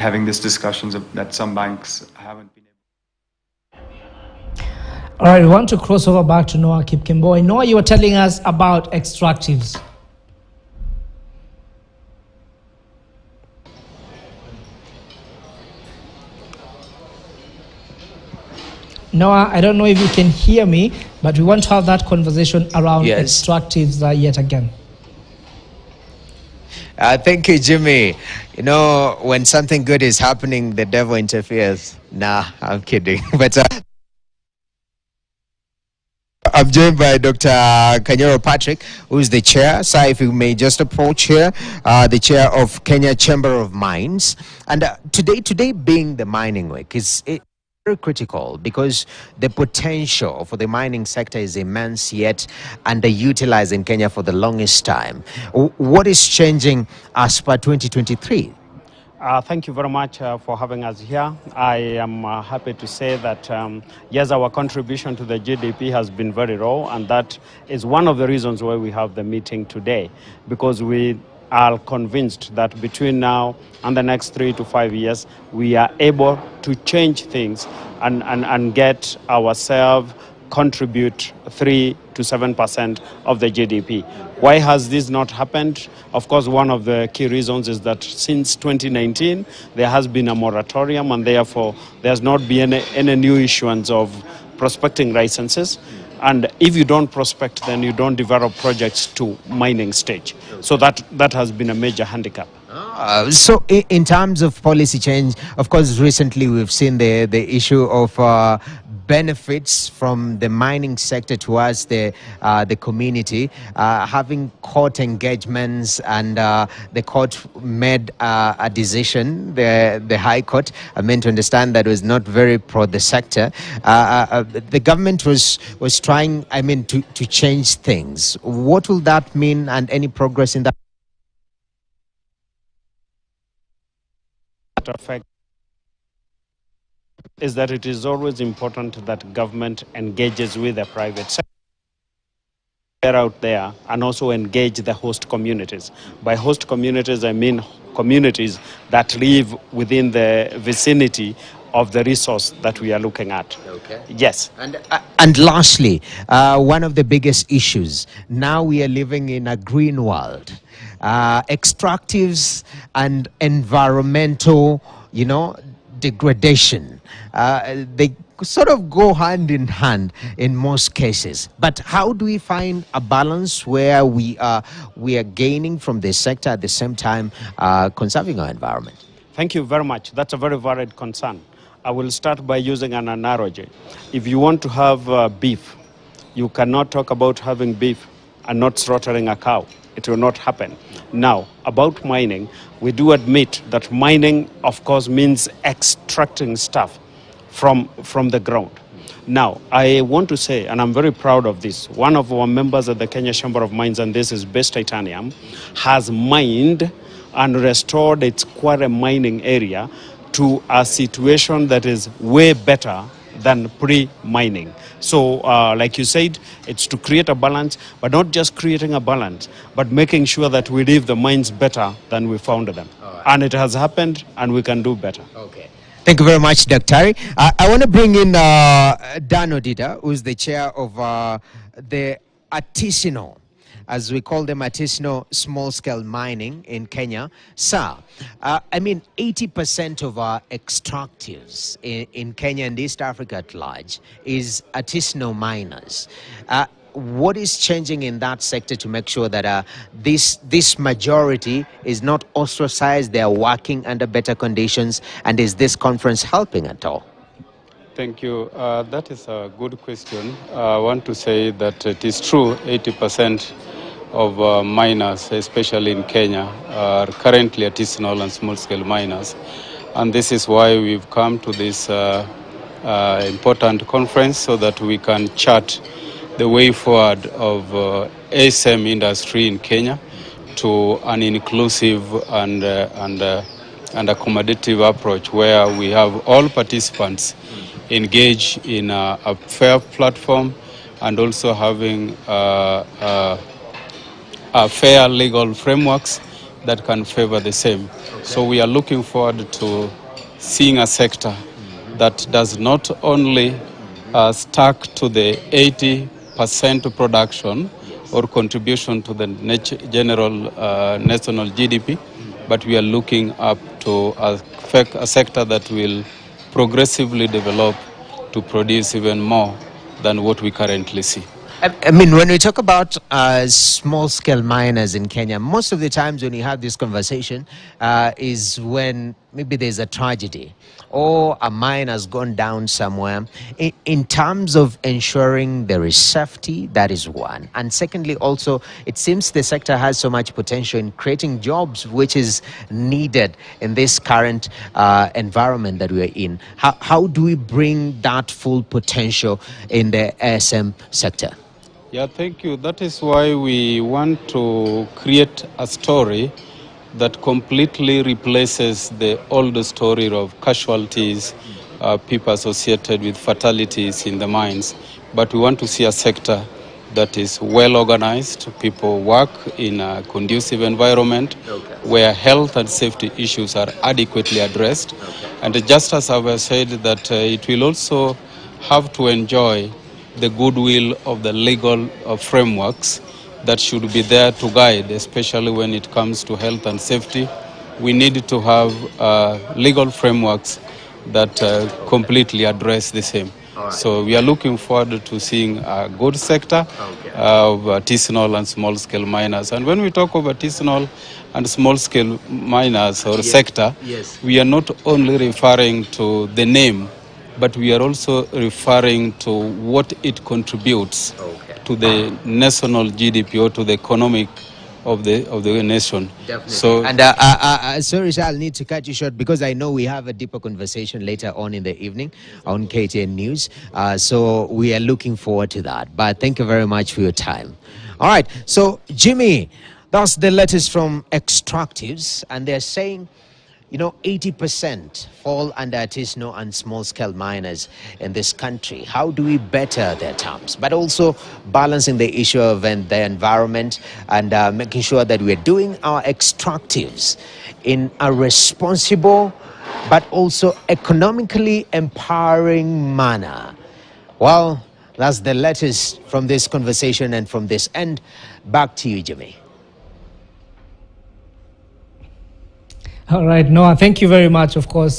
having these discussions that some banks haven't been able. All right, we want to cross over back to Noah Kipkemboi. Noah, you were telling us about extractives. Noah, I don't know if you can hear me, but we want to have that conversation around extractives yet again. Thank you, Jimmy. You know, when something good is happening, the devil interferes. Nah, I'm kidding. But I'm joined by Dr. Kanyoro Patrick, who is the chair. So if you may just approach here, the chair of Kenya Chamber of Mines. And today being the mining week, is very critical because the potential for the mining sector is immense, yet underutilized in Kenya for the longest time. What is changing as per 2023? Thank you very much for having us here. I am happy to say that, yes, our contribution to the GDP has been very low, and that is one of the reasons why we have the meeting today, because we are convinced that between now and the next 3 to 5 years, we are able to change things and get ourselves contribute 3 to 7% of the GDP. Why has this not happened? Of course, one of the key reasons is that since 2019, there has been a moratorium, and therefore there's not been any new issuance of prospecting licenses. And if you don't prospect, then you don't develop projects to mining stage. So that has been a major handicap. So in terms of policy change, of course, recently we've seen the issue of benefits from the mining sector towards the community, having court engagements, and the court made a decision, the High Court, I meant to understand that was not very pro the sector. The government was trying, to change things. What will that mean, and any progress in that? Effect is that it is always important that government engages with the private sector out there, and also engage the host communities. By host communities, I mean communities that live within the vicinity of the resource that we are looking at. Okay. Yes. And lastly, one of the biggest issues, now we are living in a green world. Extractives and environmental, degradation, they sort of go hand in hand in most cases. But how do we find a balance where we are gaining from this sector at the same time conserving our environment? Thank you very much. That's a very valid concern. I will start by using an analogy. If you want to have beef, you cannot talk about having beef and not slaughtering a cow. It will not happen. Now, about mining, we do admit that mining, of course, means extracting stuff from the ground. Now, I want to say, and I'm very proud of this, one of our members at the Kenya Chamber of Mines, and this is Base Titanium, has mined and restored its quarry mining area to a situation that is way better than pre-mining. So, like you said, it's to create a balance, but not just creating a balance, but making sure that we leave the mines better than we found them. Right. And it has happened, and we can do better. Okay. Thank you very much, Dr. I want to bring in Dan Odida, who's the chair of the artisanal, as we call them, artisanal small-scale mining in Kenya. Sir, 80% of our extractives in Kenya and East Africa at large is artisanal miners. What is changing in that sector to make sure that this majority is not ostracized, they are working under better conditions, and is this conference helping at all? Thank you. That is a good question. I want to say that it is true, 80% of miners, especially in Kenya, are currently artisanal and small-scale miners. And this is why we've come to this important conference, so that we can chart the way forward of ASM industry in Kenya to an inclusive and accommodative approach, where we have all participants engage in a fair platform, and also having a fair legal frameworks that can favor the same. So we are looking forward to seeing a sector that does not only stuck to the 80% production or contribution to the general national GDP, but we are looking up to a sector that will progressively develop to produce even more than what we currently see. I mean, when we talk about small-scale miners in Kenya, most of the times when you have this conversation is when maybe there's a tragedy or a mine has gone down somewhere. In terms of ensuring there is safety, that is one. And secondly, also, it seems the sector has so much potential in creating jobs, which is needed in this current environment that we are in. How do we bring that full potential in the ASM sector? Yeah, thank you. That is why we want to create a story that completely replaces the old story of casualties, people associated with fatalities in the mines. But we want to see a sector that is well organized. People work in a conducive environment where health and safety issues are adequately addressed. And just as I said, that it will also have to enjoy the goodwill of the legal frameworks that should be there to guide, especially when it comes to health and safety. We need to have legal frameworks that completely address the same. Right. So we are looking forward to seeing a good sector of artisanal and small-scale miners. And when we talk of artisanal and small-scale miners or sector, we are not only referring to the name, but we are also referring to what it contributes to the national GDP or to the economic of the nation. Definitely. So, and sorry, sir, I'll need to cut you short because I know we have a deeper conversation later on in the evening on KTN News. So we are looking forward to that. But thank you very much for your time. All right. So, Jimmy, that's the latest from Extractives, and they're saying, you know, 80% fall under artisanal and small-scale miners in this country. How do we better their terms? But also balancing the issue of the environment and making sure that we're doing our extractives in a responsible but also economically empowering manner. Well, that's the latest from this conversation and from this end. Back to you, Jimmy. All right, Noah, thank you very much, of course.